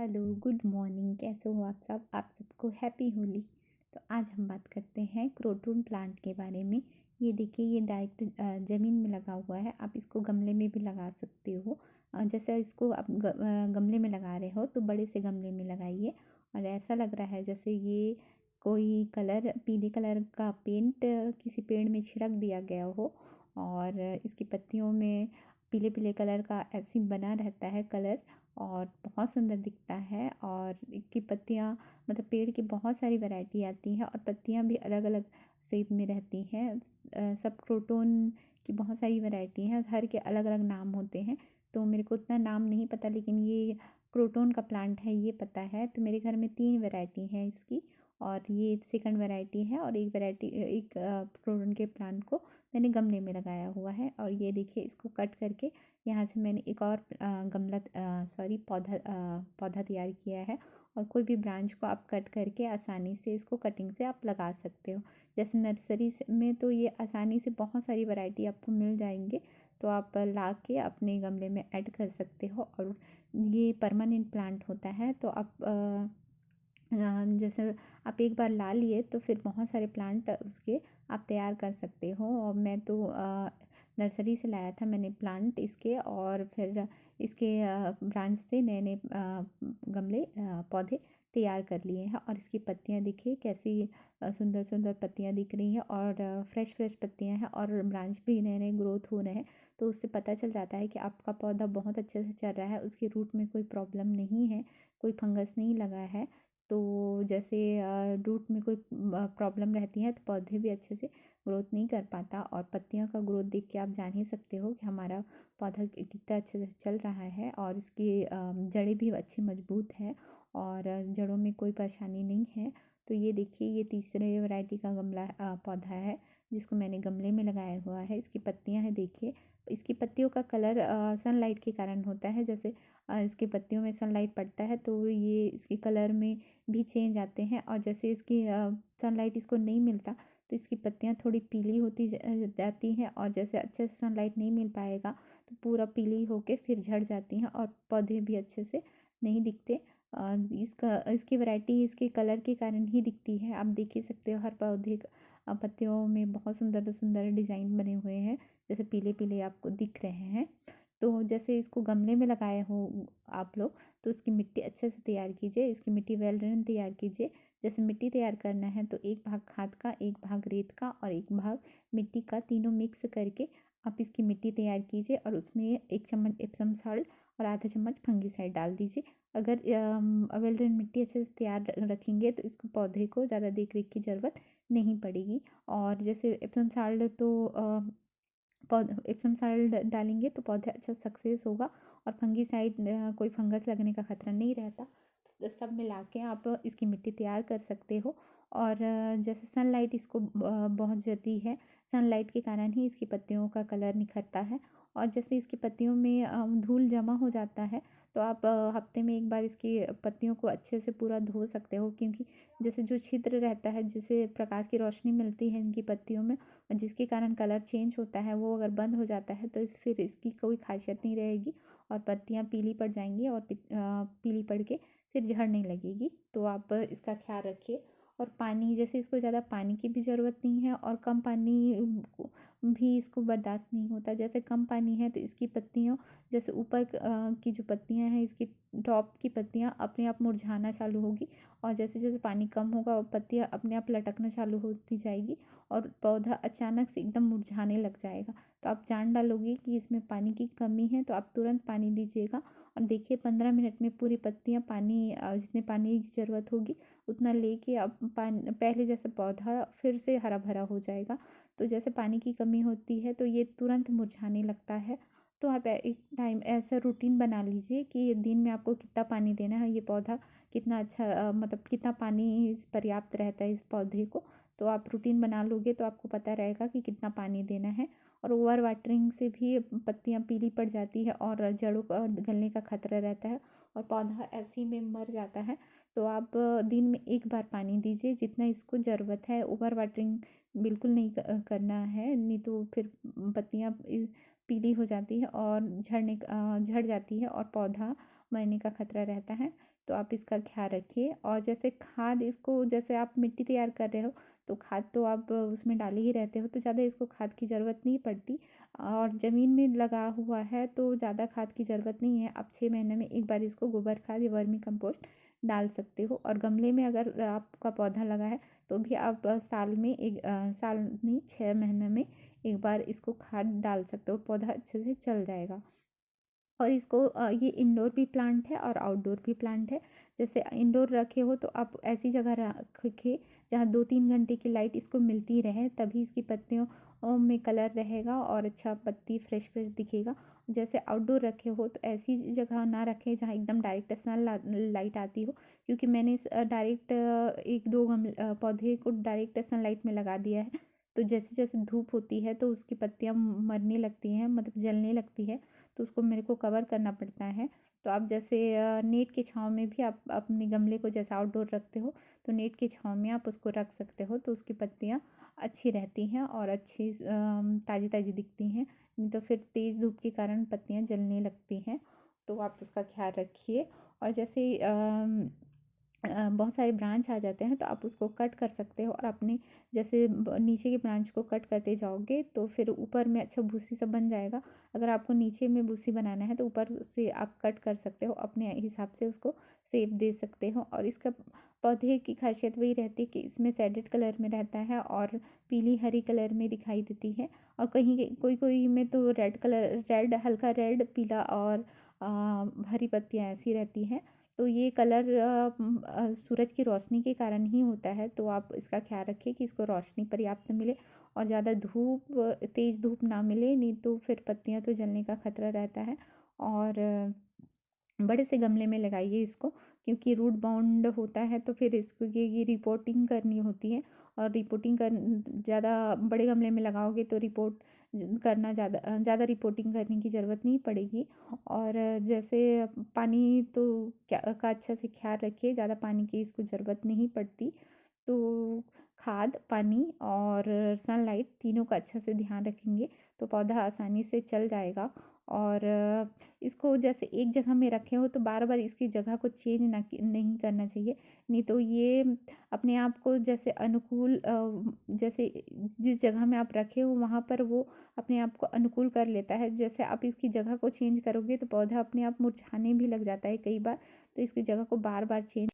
Hello, good morning. कैसे हो आप सब? आप सबको हैप्पी होली। तो आज हम बात करते हैं क्रोटन प्लांट के बारे में। ये देखिए, ये डायरेक्ट ज़मीन में लगा हुआ है। आप इसको गमले में भी लगा सकते हो। जैसे इसको आप गमले में लगा रहे हो तो बड़े से गमले में लगाइए। और ऐसा लग रहा है जैसे ये कोई कलर, पीले कलर का पेंट किसी पेड़ में छिड़क दिया गया हो और इसकी पत्तियों में पीले पीले कलर का ऐसे बना रहता है कलर, और बहुत सुंदर दिखता है। और इसकी पत्तियाँ, मतलब पेड़ की बहुत सारी वैरायटी आती है और पत्तियाँ भी अलग अलग शेप में रहती हैं। सब क्रोटन की बहुत सारी वैरायटी हैं, हर के अलग अलग नाम होते हैं। तो मेरे को उतना नाम नहीं पता, लेकिन ये क्रोटन का प्लांट है ये पता है। तो मेरे घर में 3 वैरायटी है इसकी, और ये सेकंड वैरायटी है। और एक वैरायटी, एक क्रोटन के प्लांट को मैंने गमले में लगाया हुआ है। और ये देखिए, इसको कट करके यहाँ से मैंने एक और पौधा तैयार किया है। और कोई भी ब्रांच को आप कट करके आसानी से इसको कटिंग से आप लगा सकते हो। जैसे नर्सरी में तो ये आसानी से बहुत सारी वैरायटी आपको मिल जाएंगे, तो आप ला के अपने गमले में ऐड कर सकते हो। और ये परमानेंट प्लांट होता है, तो आप जैसे आप एक बार ला लिए तो फिर बहुत सारे प्लांट उसके आप तैयार कर सकते हो। और मैं तो नर्सरी से लाया था मैंने प्लांट इसके, और फिर इसके ब्रांच से नए नए गमले पौधे तैयार कर लिए हैं। और इसकी पत्तियां देखिए कैसी सुंदर सुंदर पत्तियां दिख रही हैं, और फ्रेश फ्रेश पत्तियां हैं, और ब्रांच भी नए नए ग्रोथ हो रहे हैं। तो उससे पता चल जाता है कि आपका पौधा बहुत अच्छे से चल रहा है, उसके रूट में कोई प्रॉब्लम नहीं है, कोई फंगस नहीं लगा है। तो जैसे रूट में कोई प्रॉब्लम रहती है तो पौधे भी अच्छे से ग्रोथ नहीं कर पाता। और पत्तियों का ग्रोथ देख के आप जान ही सकते हो कि हमारा पौधा कितना अच्छे से चल रहा है। और इसकी जड़ें भी अच्छी मजबूत है, और जड़ों में कोई परेशानी नहीं है। तो ये देखिए, ये तीसरे वैरायटी का पौधा है जिसको मैंने गमले में लगाया हुआ है। इसकी पत्तियां हैं देखिए, इसकी पत्तियों का कलर सनलाइट के कारण होता है। जैसे इसकी पत्तियों में सनलाइट पड़ता है तो ये इसके कलर में भी चेंज आते हैं। और जैसे इसकी सनलाइट इसको नहीं मिलता तो इसकी पत्तियां थोड़ी पीली होती जाती हैं, और जैसे अच्छे से सनलाइट नहीं मिल पाएगा तो पूरा पीली होके फिर झड़ जाती हैं, और पौधे भी अच्छे से नहीं दिखते। इसकी वैरायटी इसके कलर के कारण ही दिखती है। आप देख ही सकते हो हर पौधे पत्तियों में बहुत सुंदर सुंदर डिज़ाइन बने हुए हैं, जैसे पीले पीले आपको दिख रहे हैं। तो जैसे इसको गमले में लगाए हो आप लोग, तो इसकी मिट्टी अच्छे से तैयार कीजिए, इसकी मिट्टी वेल ड्रेन तैयार कीजिए। जैसे मिट्टी तैयार करना है तो एक भाग खाद का, एक भाग रेत का और एक भाग मिट्टी का, तीनों मिक्स करके आप इसकी मिट्टी तैयार कीजिए। और उसमें 1 चम्मच एप्सम सॉल्ट और आधा चम्मच फंगिसाइड डाल दीजिए। अगर वेल ड्रेन मिट्टी अच्छे से तैयार रखेंगे तो इसको पौधे को ज़्यादा देख रेख की ज़रूरत नहीं पड़ेगी। और जैसे एप्सम सॉल्ट तो एप्सम सॉल्ट डालेंगे तो पौधा अच्छा सक्सेस होगा, और फंगीसाइड कोई फंगस लगने का खतरा नहीं रहता। तो सब मिला के आप इसकी मिट्टी तैयार कर सकते हो। और जैसे सनलाइट इसको बहुत ज़रूरी है, सनलाइट के कारण ही इसकी पत्तियों का कलर निखरता है। और जैसे इसकी पत्तियों में धूल जमा हो जाता है तो आप हफ्ते में एक बार इसकी पत्तियों को अच्छे से पूरा धो सकते हो, क्योंकि जैसे जो छिद्र रहता है, जिसे प्रकाश की रोशनी मिलती है इनकी पत्तियों में, जिसके कारण कलर चेंज होता है, वो अगर बंद हो जाता है तो फिर इसकी कोई खासियत नहीं रहेगी, और पत्तियां पीली पड़ जाएंगी, और पीली पड़ के फिर झड़ने लगेगी। तो आप इसका ख्याल रखिए। और पानी, जैसे इसको ज़्यादा पानी की भी ज़रूरत नहीं है, और कम पानी भी इसको बर्दाश्त नहीं होता। जैसे कम पानी है तो इसकी पत्तियों, जैसे ऊपर की जो पत्तियां हैं, इसकी टॉप की पत्तियां अपने आप मुरझाना चालू होगी, और जैसे जैसे पानी कम होगा पत्तियां अपने आप लटकना चालू होती जाएगी, और पौधा अचानक से एकदम मुरझाने लग जाएगा। तो आप जान डालोगे कि इसमें पानी की कमी है, तो आप तुरंत पानी दीजिएगा। और देखिए 15 मिनट में पूरी पत्तियां पानी, जितने पानी की ज़रूरत होगी उतना लेके अब पानी पहले जैसे पौधा फिर से हरा भरा हो जाएगा। तो जैसे पानी की कमी होती है तो ये तुरंत मुरझाने लगता है। तो आप एक टाइम ऐसा रूटीन बना लीजिए कि दिन में आपको कितना पानी देना है, ये पौधा कितना अच्छा मतलब कितना पानी पर्याप्त रहता है इस पौधे को। तो आप रूटीन बना लोगे तो आपको पता रहेगा कि कितना पानी देना है। और ओवर वाटरिंग से भी पत्तियां पीली पड़ जाती है, और जड़ों का गलने का खतरा रहता है, और पौधा ऐसे ही में मर जाता है। तो आप दिन में एक बार पानी दीजिए जितना इसको ज़रूरत है। ओवर वाटरिंग बिल्कुल नहीं करना है, नहीं तो फिर पत्तियां पीली हो जाती है और झड़ जाती है, और पौधा मरने का खतरा रहता है। तो आप इसका ख़्याल रखिए। और जैसे खाद, इसको जैसे आप मिट्टी तैयार कर रहे हो तो खाद तो आप उसमें डाले ही रहते हो, तो ज़्यादा इसको खाद की ज़रूरत नहीं पड़ती। और ज़मीन में लगा हुआ है तो ज़्यादा खाद की ज़रूरत नहीं है। आप 6 महीने में एक बार इसको गोबर खाद या वर्मी कंपोस्ट डाल सकते हो। और गमले में अगर आपका पौधा लगा है तो भी आप साल नहीं 6 महीने में एक बार इसको खाद डाल सकते हो, पौधा अच्छे से चल जाएगा। और इसको ये इंडोर भी प्लांट है और आउटडोर भी प्लांट है। जैसे इंडोर रखे हो तो आप ऐसी जगह रखिए जहाँ 2-3 घंटे की लाइट इसको मिलती रहे, तभी इसकी पत्तियों में कलर रहेगा और अच्छा पत्ती फ्रेश फ्रेश दिखेगा। जैसे आउटडोर रखे हो तो ऐसी जगह ना रखें जहाँ एकदम डायरेक्ट सन लाइट आती हो, क्योंकि मैंने डायरेक्ट 1-2 पौधे को डायरेक्ट सनलाइट में लगा दिया है। तो जैसे जैसे धूप होती है तो उसकी पत्तियाँ मरने लगती हैं, मतलब जलने लगती है, तो उसको मेरे को कवर करना पड़ता है। तो आप जैसे नेट की छाँव में भी आप अपने गमले को जैसे आउटडोर रखते हो तो नेट की छाँव में आप उसको रख सकते हो, तो उसकी पत्तियाँ अच्छी रहती हैं और अच्छी ताज़ी ताज़ी दिखती हैं। नहीं तो फिर तेज़ धूप के कारण पत्तियाँ जलने लगती हैं, तो आप उसका ख्याल रखिए। और जैसे बहुत सारे ब्रांच आ जाते हैं तो आप उसको कट कर सकते हो, और अपने जैसे नीचे के ब्रांच को कट करते जाओगे तो फिर ऊपर में अच्छा भूसी सा बन जाएगा। अगर आपको नीचे में भूसी बनाना है तो ऊपर से आप कट कर सकते हो, अपने हिसाब से उसको शेप दे सकते हो। और इसका पौधे की खासियत वही रहती है कि इसमें शेडेड कलर में रहता है और पीली हरी कलर में दिखाई देती है। और कहीं कोई कोई में तो रेड, हल्का रेड, पीला और हरी पत्तियाँ ऐसी रहती हैं। तो ये कलर सूरज की रोशनी के कारण ही होता है, तो आप इसका ख्याल रखिए कि इसको रोशनी पर्याप्त मिले और ज़्यादा तेज़ धूप ना मिले, नहीं तो फिर पत्तियाँ तो जलने का खतरा रहता है। और बड़े से गमले में लगाइए इसको, क्योंकि रूट बाउंड होता है तो फिर इसको ये रिपोर्टिंग करनी होती है। और रिपोर्टिंग कर ज़्यादा बड़े गमले में लगाओगे तो करना ज़्यादा रिपोर्टिंग करने की ज़रूरत नहीं पड़ेगी। और जैसे पानी तो क्या का अच्छा से ख्याल रखिए, ज़्यादा पानी की इसको ज़रूरत नहीं पड़ती। तो खाद, पानी और सनलाइट तीनों का अच्छा से ध्यान रखेंगे तो पौधा आसानी से चल जाएगा। और इसको जैसे एक जगह में रखे हो तो बार बार इसकी जगह को चेंज नहीं करना चाहिए, नहीं तो ये अपने आप को जैसे अनुकूल जैसे जिस जगह में आप रखे हो वहाँ पर वो अपने आप को अनुकूल कर लेता है। जैसे आप इसकी जगह को चेंज करोगे तो पौधा अपने आप मुरझाने भी लग जाता है कई बार, तो इसकी जगह को बार बार चेंज